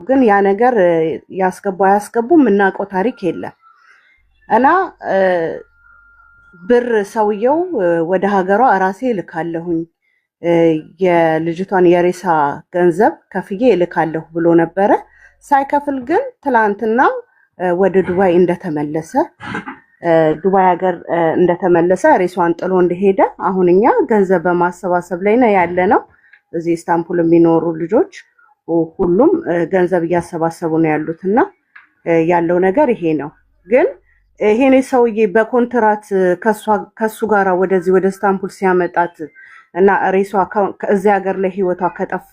ግን ያ ነገር ያስገቡ የምናውቀው ታሪክ የለም እና ብር ሰውየው ወደ ሀገሯ ራሴ ልካለሁኝ የልጅቷን የሬሳ ገንዘብ ከፍዬ ልካለሁ ብሎ ነበረ። ሳይከፍል ግን ትላንትና ወደ ዱባይ እንደተመለሰ ዱባይ ሀገር እንደተመለሰ ሬሷን ጥሎ እንደሄደ አሁን እኛ ገንዘብ በማሰባሰብ ላይ ነው ያለነው። እዚህ ኢስታንቡል የሚኖሩ ልጆች ሁሉም ገንዘብ እያሰባሰቡ ነው ያሉትና ያለው ነገር ይሄ ነው። ግን ይሄኔ ሰውዬ በኮንትራት ከሱ ጋራ ወደዚህ ወደ ኢስታንቡል ሲያመጣት እና ሬሷ ከዚህ ሀገር ላይ ህይወቷ ከጠፋ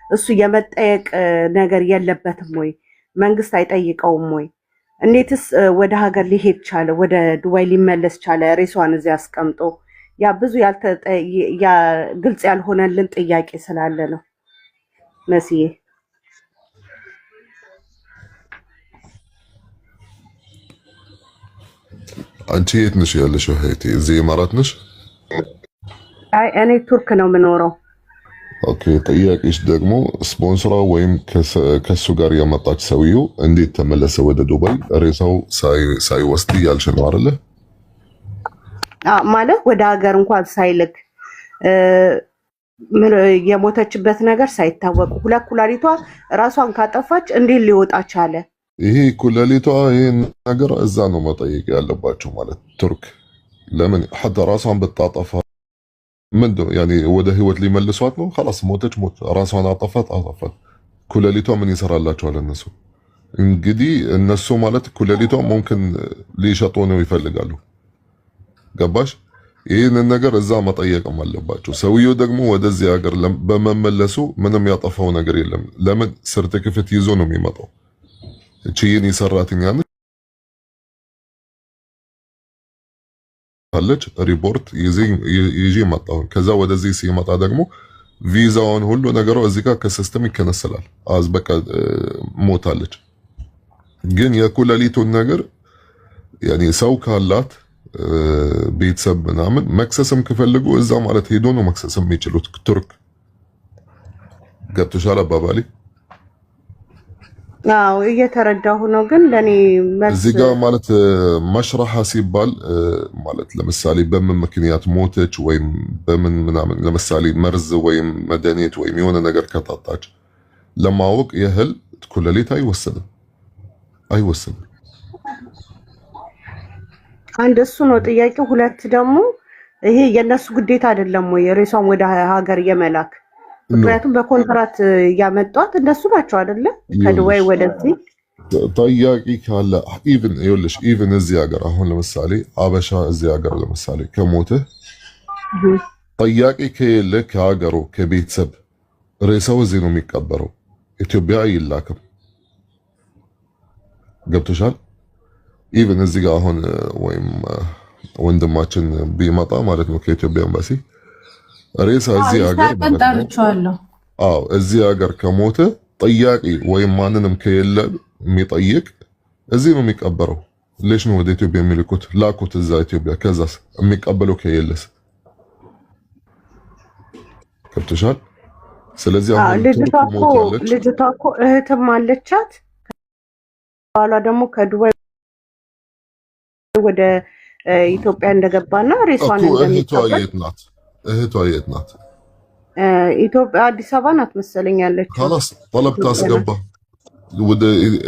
እሱ የመጠየቅ ነገር የለበትም ወይ? መንግስት አይጠይቀውም ወይ? እንዴትስ ወደ ሀገር ሊሄድ ቻለ? ወደ ዱባይ ሊመለስ ቻለ? ሬሷን እዚህ አስቀምጦ ያ ብዙ ግልጽ ያልሆነልን ጥያቄ ስላለ ነው መስዬ። አንቺ የት ነሽ ያለሽው እህቴ? እዚህ ኢማራት ነሽ? አይ እኔ ቱርክ ነው የምኖረው። ኦኬ። ጥያቄሽ ደግሞ ስፖንሰሯ ወይም ከሱ ጋር ያመጣች ሰውየው እንዴት ተመለሰ ወደ ዱባይ ሬሳው ሳይወስድ ያልሽ ነው አይደለ? ማለት ወደ ሀገር እንኳን ሳይልክ የሞተችበት ነገር ሳይታወቅ ሁለት ኩላሊቷ ራሷን ካጠፋች እንዴት ሊወጣ ቻለ? ይሄ ኩላሊቷ ይሄን ነገር እዛ ነው መጠየቅ ያለባቸው ማለት ቱርክ። ለምን ሐታ ራሷን ብታጠፋ ምንድነው ያኔ ወደ ህይወት ሊመልሷት ነው? خلاص ሞተች፣ ራሷን አጠፋት። ኩላሊቷ ምን ይሰራላቸዋል እነሱ? እንግዲህ እነሱ ማለት ኩላሊቷ ሙምኪን ሊሸጡ ነው ይፈልጋሉ። ገባሽ? ይህንን ነገር እዛ መጠየቅም አለባቸው። ሰውየው ደግሞ ወደዚህ ሀገር በመመለሱ ምንም ያጠፋው ነገር የለም። ለምን ሰርቲፊኬት ይዞ ነው የሚመጣው? እቺን ይሰራትኛ አለች ሪፖርት ይዤ መጣሁ። ከዛ ወደዚህ ሲመጣ ደግሞ ቪዛውን ሁሉ ነገሩ እዚህ ጋር ከሲስተም ይከነሰላል። በቃ ሞታለች። ግን የኩላሊቱን ነገር ያኔ ሰው ካላት ቤተሰብ ምናምን መክሰስም ከፈልጉ እዛ ማለት ሄዶ ነው መክሰስም የሚችሉት ቱርክ። ገብቶሻል አባባሌ? አዎ እየተረዳሁ ነው። ግን ለኔ እዚህ ጋር ማለት መሽራሃ ሲባል ማለት ለምሳሌ በምን ምክንያት ሞተች ወይም በምን ምናምን ለምሳሌ መርዝ ወይም መድኃኒት ወይም የሆነ ነገር ከጣጣች ለማወቅ ያህል ኩላሊት አይወሰድም። አንድ እሱ ነው ጥያቄው። ሁለት ደግሞ ይሄ የነሱ ግዴታ አይደለም ወይ ሬሷን ወደ ሀገር የመላክ? ምክንያቱም በኮንትራት ያመጧት እነሱ ናቸው አይደለ? ከዱባይ ወደዚህ ጠያቂ ካለ ኢቭን እዚህ ሀገር አሁን ለምሳሌ አበሻ እዚህ ሀገር ለምሳሌ ከሞተ ጠያቂ ከሌለ ከሀገሩ ከቤተሰብ ሬሳው እዚህ ነው የሚቀበረው። ኢትዮጵያ አይላክም። ገብቶሻል? ኢቭን እዚህ ጋር አሁን ወይም ወንድማችን ቢመጣ ማለት ነው ከኢትዮጵያ ኤምባሲ ሬሳ እዚህ ሀገር እዚህ ሀገር ከሞተ ጠያቂ ወይም ማንንም ከሌለ የሚጠይቅ እዚህ ነው የሚቀበረው። ለሽ ነው ወደ ኢትዮጵያ የሚልኩት? ላኩት እዛ ኢትዮጵያ። ከዛስ የሚቀበለው ከሌለስ? ገብቶሻል? ስለዚህ አሁን ልጅቷ እኮ እህትም አለቻት። ባሏ ደግሞ ከዱባይ ወደ ኢትዮጵያ እንደገባና ሬሷን እንደሚቀበል እህቷ የት ናት? ኢትዮጵያ አዲስ አበባ ናት መሰለኝ ያለችው። خلاص طلب ታስገባ ወደ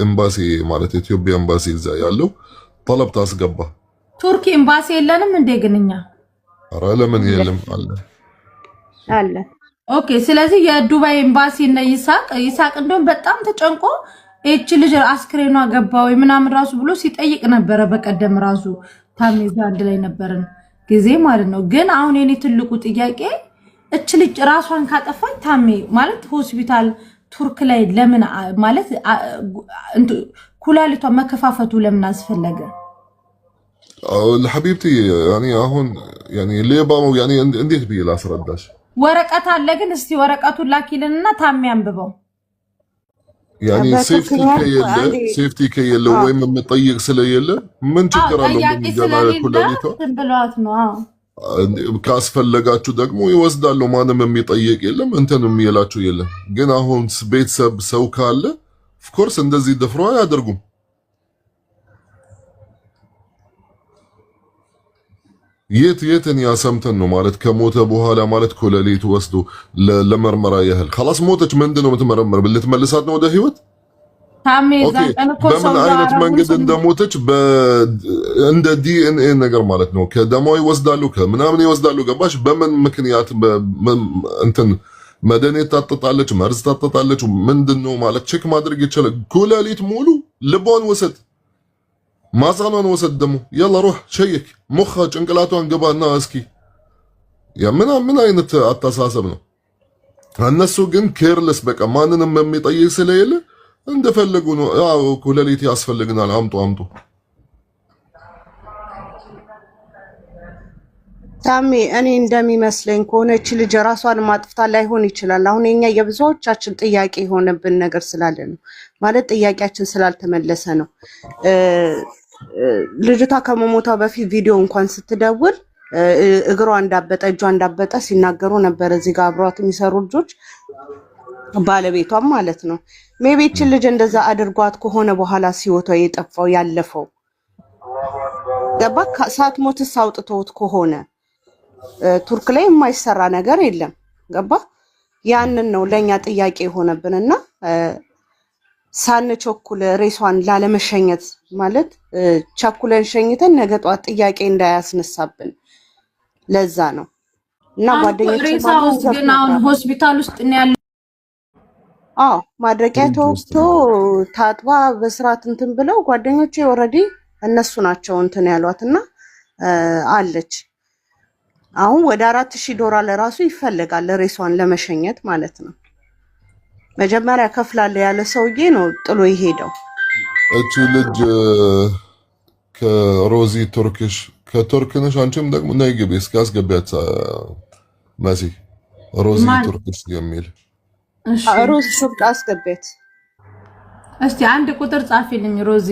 ኤምባሲ ማለት ኢትዮጵያ ኤምባሲ እዛ ያለው طلب ታስገባ። ቱርክ ኤምባሲ የለንም እንዴ ግንኛ? ኧረ ለምን የለም? አለ። ኦኬ። ስለዚህ የዱባይ ኤምባሲ እና ይሳቅ እንደውም በጣም ተጨንቆ እቺ ልጅ አስክሬኗ ገባ ወይ ምናምን ራሱ ብሎ ሲጠይቅ ነበረ። በቀደም ራሱ ታሜዛ አንድ ላይ ነበርን ጊዜ ማለት ነው። ግን አሁን የኔ ትልቁ ጥያቄ እች ልጅ ራሷን ካጠፋች ታሜ ማለት ሆስፒታል ቱርክ ላይ ለምን ማለት ኩላሊቷ መከፋፈቱ ለምን አስፈለገ? ለሐቢብቲ ያኒ አሁን ያኒ ሌባው ያኒ እንዴት ብዬ ላስረዳሽ? ወረቀት አለ። ግን እስቲ ወረቀቱን ላኪልንና ታሜ አንብበው። ያኒ ሴፍቲ ከየለ ወይም የምጠይቅ ስለሌለ ምን ችግር አለው? ኩላሊቷ ብሏት ነው። ካስፈለጋችሁ ደግሞ ይወስዳሉ። ማንም የሚጠይቅ የለም እንትን የሚላችሁ የለም። ግን አሁን ቤተሰብ ሰው ካለ ኦፍኮርስ እንደዚህ ደፍሮ አያደርጉም። የትን ያሰምተን ነው ማለት ከሞተ በኋላ ማለት ኮለሌት ወስዶ ለመርመራ ያህል خلاص ሞተች ምንድነው የምትመረመር ልትመልሳት ነው ወደ ህይወት በምን አይነት መንገድ እንደሞተች እንደ ዲኤንኤ ነገር ማለት ነው ከደሟ ይወስዳሉ ከምናምን ይወስዳሉ ገባሽ በምን ምክንያት እንትን መድኃኒት ታጠጣለች መርዝ ታጠጣለች ምንድነው ማለት ቼክ ማድረግ ይችላል ኮለሌት ሙሉ ልቧን ወሰድ ማሳኗን ወሰድ ደሞ يلا روح شيك ሙኻ ጭንቅላቷን ገባና እስኪ ያ ምን አይነት አስተሳሰብ ነው እነሱ ግን ኬርለስ በቃ ማንንም የሚጠይቅ ስለሌለ እንደፈለጉ ነው ያው ኮለሌት ያስፈልግናል አምጡ ታሜ እኔ እንደሚመስለኝ ከሆነች ልጅ ራሷን ማጥፍታ ላይሆን ይችላል አሁን የኛ የብዙዎቻችን ጥያቄ የሆነብን ነገር ስላለ ነው ማለት ጥያቄያችን ስላልተመለሰ ነው ልጅቷ ከመሞቷ በፊት ቪዲዮ እንኳን ስትደውል እግሯ እንዳበጠ እጇ እንዳበጠ ሲናገሩ ነበር እዚህ ጋር አብሯት የሚሰሩ ልጆች ባለቤቷም ማለት ነው ሜቤችን ልጅ እንደዛ አድርጓት ከሆነ በኋላ ሲወቷ የጠፋው ያለፈው ገባ ሳትሞትስ አውጥተውት ከሆነ ቱርክ ላይ የማይሰራ ነገር የለም ገባ ያንን ነው ለኛ ጥያቄ የሆነብንና ሳንቸኩል ሬሷን ላለመሸኘት ማለት ቸኩለን ሸኝተን ነገ ጧት ጥያቄ እንዳያስነሳብን ለዛ ነው እና ጓደኞቼ ሬሳው ግን አሁን ሆስፒታል ውስጥ ነው ያለው ማድረቂያ ተወስቶ ታጥባ በስርዓት እንትን ብለው ጓደኞቼ ኦሬዲ እነሱ ናቸው እንትን ያሏትና አለች አሁን ወደ $4000 ለራሱ ይፈልጋል ሬሷን ለመሸኘት ማለት ነው መጀመሪያ ከፍላለ ያለ ሰውዬ ነው ጥሎ ይሄደው እቺ ልጅ ከሮዚ ቱርክሽ ከቱርክነሽ አንቺም ደግሞ ነይ ግቢ እስኪ አስገቢያት ማሲ ሮዚ ቱርክሽ የሚል ሮዚ ቱርክ አስገቢያት እስቲ አንድ ቁጥር ጻፊልኝ ሮዚ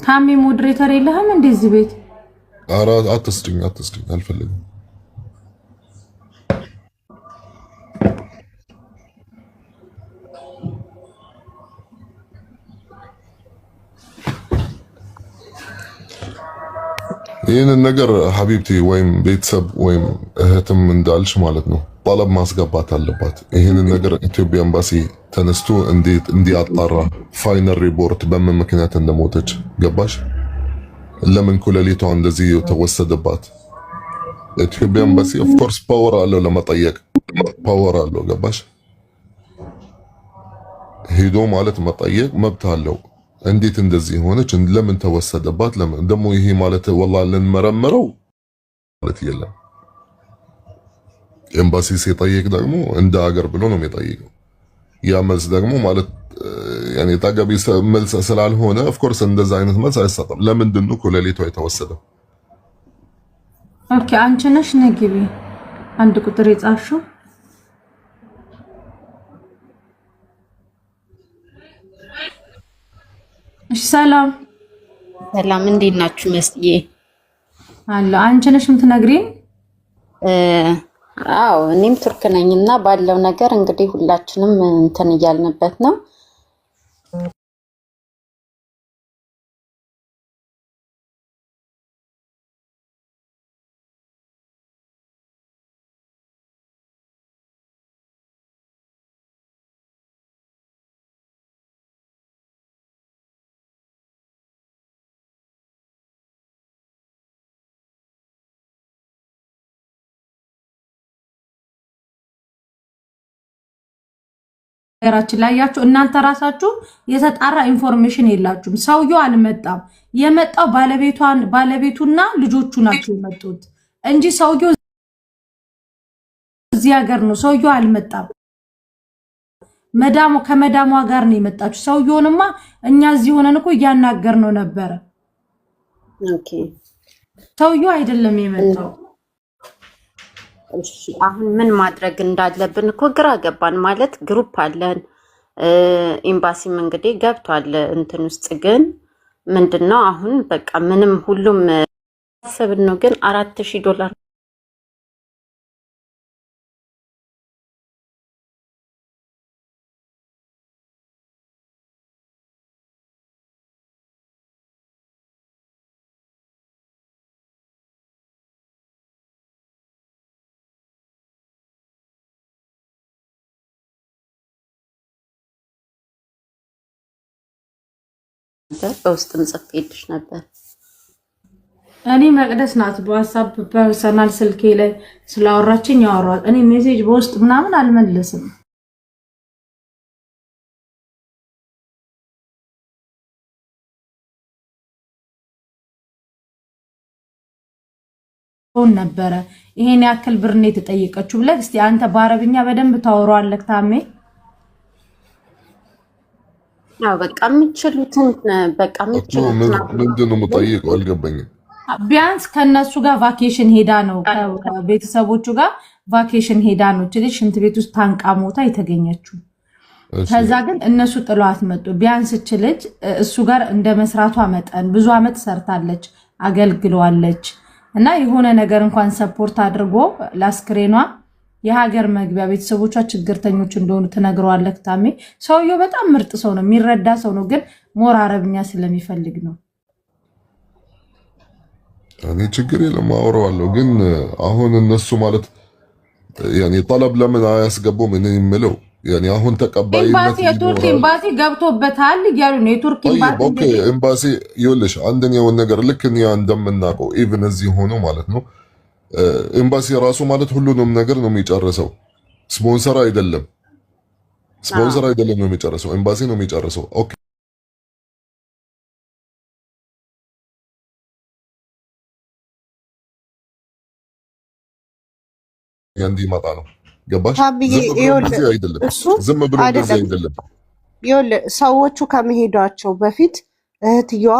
ታሚ ሞዴሬተር የለህም እንደዚህ ቤት ኧረ አትስጥኝ አልፈልግም ይህንን ነገር ሀቢብቲ ወይም ቤተሰብ ወይም እህትም እንዳልሽ ማለት ነው ጠለብ ማስገባት አለባት ይህንን ነገር ኢትዮጵያ ኤምባሲ ተነስቶ እንዲያጣራ ፋይናል ሪፖርት በምን ምክንያት እንደሞተች ገባሽ ለምን ኮለሌቷ እንደዚህ ተወሰደባት ኢትዮጵያ ኤምባሲ ኦፍ ኮርስ ፓወር አለው ለመጠየቅ ፓወር አለው ገባሽ ሄዶ ማለት መጠየቅ መብት አለው እንዴት እንደዚህ ሆነች ለምን ተወሰደባት ለምን ደሞ ይሄ ማለት والله ለንመረመረው ማለት የለም ኤምባሲ ሲጠይቅ ደግሞ እንደ ሀገር ብሎ ነው የሚጠይቀው ያ መልስ ደግሞ ማለት ያኔ ታጋቢ መልስ ስላልሆነ ኦፍ ኮርስ እንደዛ አይነት መልስ አይሰጥም ለምንድን ነው ኮለሌቷ የተወሰደው ኦኬ አንቺ ነሽ ነግቢ አንድ ቁጥር የጻፍሽው ሰላም እንዴት ናችሁ መስዬ አለ አንቺ ነሽ የምትነግሪኝ አዎ እኔም ቱርክ ነኝና ባለው ነገር እንግዲህ ሁላችንም እንትን እያልንበት ነው ነገራችን ላይ ያችሁ እናንተ ራሳችሁ የተጣራ ኢንፎርሜሽን የላችሁም ሰውየው አልመጣም የመጣው ባለቤቱና ልጆቹ ናቸው የመጡት እንጂ ሰውየው እዚህ ሀገር ነው ሰውየው አልመጣም ከመዳሟ ጋር ነው የመጣችው ሰውየውንማ እኛ እዚህ ሆነን እኮ እያናገር ነው ነበር ኦኬ ሰውየው አይደለም የመጣው እሺ አሁን ምን ማድረግ እንዳለብን እኮ ግራ ገባን ማለት ግሩፕ አለን ኤምባሲም እንግዲህ ገብቷል እንትን ውስጥ ግን ምንድነው አሁን በቃ ምንም ሁሉም ሰብን ነው ግን $4000 በውስጥም ጽፌልሽ ነበር። እኔ መቅደስ ናት በዋትስአፕ ፐርሰናል ስልኬ ላይ ስላወራችኝ ያወራል። እኔ ሜሴጅ በውስጥ ምናምን አልመለስም። ነበረ ይሄን ያክል ብር ነው የተጠየቀችው ብለህ እስቲ አንተ በአረብኛ በደንብ ታወራለህ ታሜ? አዎ በቃ የምትችሉትን በቃ የምትችሉትን ምንድን ነው የምጠይቀው? አልገባኝም። ቢያንስ ከነሱ ጋር ቫኬሽን ሄዳ ነው ከቤተሰቦቹ ጋር ቫኬሽን ሄዳ ነው ትልሽ ሽንት ቤት ውስጥ ታንቃ ሞታ የተገኘችው። ከዛ ግን እነሱ ጥሏት መጡ። ቢያንስ እች ልጅ እሱ ጋር እንደ መስራቷ መጠን ብዙ አመት ሰርታለች፣ አገልግሏለች እና የሆነ ነገር እንኳን ሰፖርት አድርጎ ለአስክሬኗ የሀገር መግቢያ ቤተሰቦቿ ችግርተኞች እንደሆኑ ትነግረዋለህ ታሜ። ሰውየው በጣም ምርጥ ሰው ነው፣ የሚረዳ ሰው ነው፣ ግን ሞር አረብኛ ስለሚፈልግ ነው። እኔ ችግር የለም አወራዋለሁ። ግን አሁን እነሱ ማለት ያኔ ጠለብ ለምን አያስገቡም? እኔ የምለው ያኔ አሁን ተቀባይነት የቱርክ ኤምባሲ ገብቶበታል እያሉ ነው። የቱርክ ኤምባሲ ይኸውልሽ አንደኛውን ነገር ልክ እኛ እንደምናውቀው ኢቭን እዚህ ሆኖ ማለት ነው ኤምባሲ ራሱ ማለት ሁሉንም ነገር ነው የሚጨርሰው። ስፖንሰር አይደለም ነው የሚጨርሰው፣ ኤምባሲ ነው የሚጨርሰው። ኦኬ እንዲመጣ ነው ገባሽ? ዝም ብሎ እንደዚህ አይደለም። ሰዎቹ ከመሄዷቸው በፊት እህትየዋ